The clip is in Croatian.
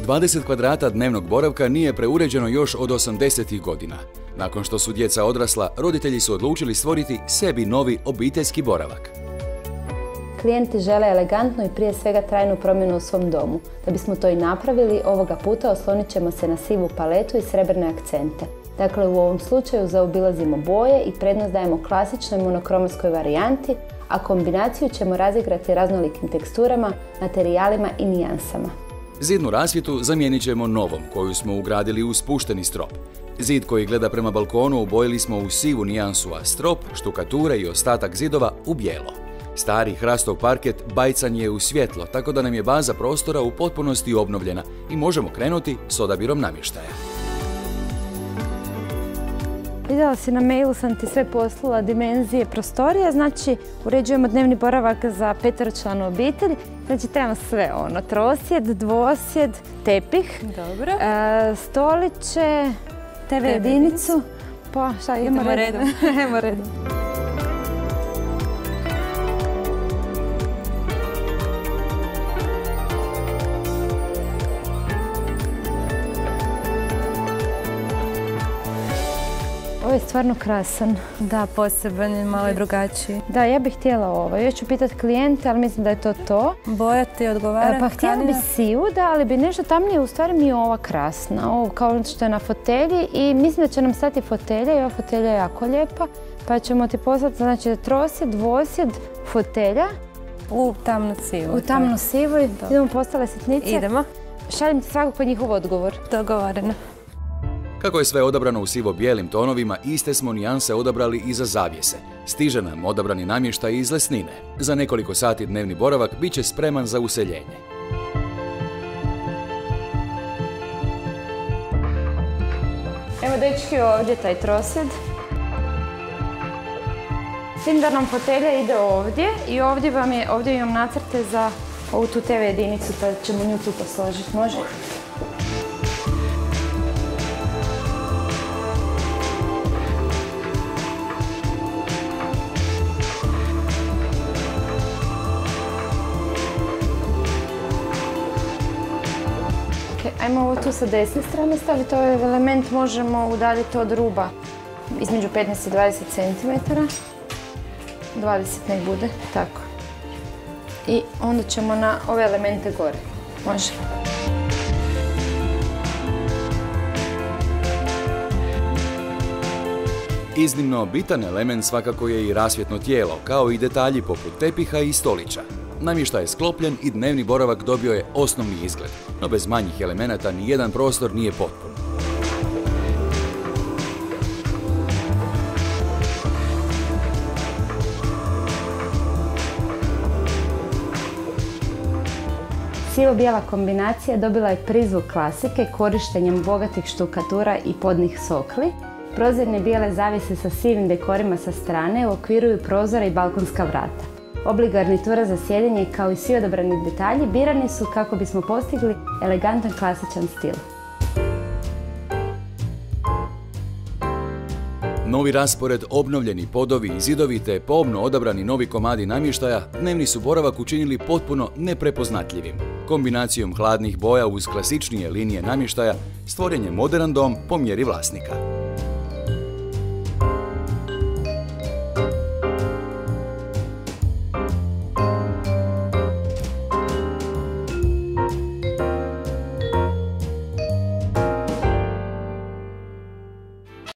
20 kvadrata dnevnog boravka nije preuređeno još od 80-ih godina. Nakon što su djeca odrasla, roditelji su odlučili stvoriti sebi novi obiteljski boravak. Klijenti žele elegantnu i prije svega trajnu promjenu u svom domu. Da bismo to i napravili, ovoga puta oslonit ćemo se na sivu paletu i srebrne akcente. Dakle, u ovom slučaju zaobilazimo boje i prednost dajemo klasičnoj monokromatskoj varijanti, a kombinaciju ćemo razigrati raznolikim teksturama, materijalima i nijansama. Zidnu rasvjetu zamijenit ćemo novom, koju smo ugradili u spušteni strop. Zid koji gleda prema balkonu obojili smo u sivu nijansu, a strop, štukature i ostatak zidova u bijelo. Stari hrastov parket bajcan je u svjetlo, tako da nam je baza prostora u potpunosti obnovljena i možemo krenuti s odabirom namještaja. Vidjela si na mailu, sam ti sve poslala dimenzije prostorija, znači uređujemo dnevni boravak za 5-članu obitelj. Znači trebamo sve trosjed, dvosjed, tepih, stoliće, TV jedinicu, pa šta idemo redom. Idemo redom. Ovo je stvarno krasan. Da, poseban je, malo je drugačiji. Da, ja bih htjela ovo. Ja ću pitati klijente, ali mislim da je to. Boja ti odgovara? Pa htjela bi sivu, da, ali bi nešto tamnije. U stvari mi je ova krasna. Ovo kao što je na fotelji i mislim da će nam stati fotelja i ova fotelja je jako lijepa. Pa ćemo ti poslati, znači, trosjed, dvosjed, fotelja. U tamno sivu. U tamno sivu. Idemo postale sitnice. Idemo. Šaljem ti svakako njihov odgovor. Dogovoreno. Kako je sve odabrano u sivo-bijelim tonovima, iste smo nijanse odabrali i za zavjese. Stiže nam odabrani namještaj iz lesnine. Za nekoliko sati dnevni boravak bit će spreman za useljenje. Evo dečki ovdje taj trosjed. S tim da nam fotelja ide ovdje i ovdje imam nacrte za ovu tu TV jedinicu, pa ćemo nju tu posložiti. Može? Ajmo ovo tu sa desne strane staviti, ovaj element možemo udaljiti od ruba između 15 i 20 cm. 20 nek bude, tako. I onda ćemo na ove elemente gore. Može. Iznimno bitan element svakako je i rasvjetno tijelo, kao i detalji poput tepiha i stolića. Namještaj je sklopljen i dnevni boravak dobio je osnovni izgled, no bez manjih elemenata nijedan prostor nije potpun. Sivo-bijela kombinacija dobila je prizvuk klasike korištenjem bogatih štukatura i podnih sokli. Prozirne bijele zavjese sa sivim dekorima sa strane uokviruju prozora i balkonska vrata. Oblik garnitura za sjedenje kao i svi odabrani detalji birani su kako bismo postigli elegantan klasičan stil. Novi raspored, obnovljeni podovi i zidovi te pomno odabrani novi komadi namještaja dnevni su boravak učinili potpuno neprepoznatljivim. Kombinacijom hladnih boja uz klasičnije linije namještaja stvoren je moderan dom po mjeri vlasnika.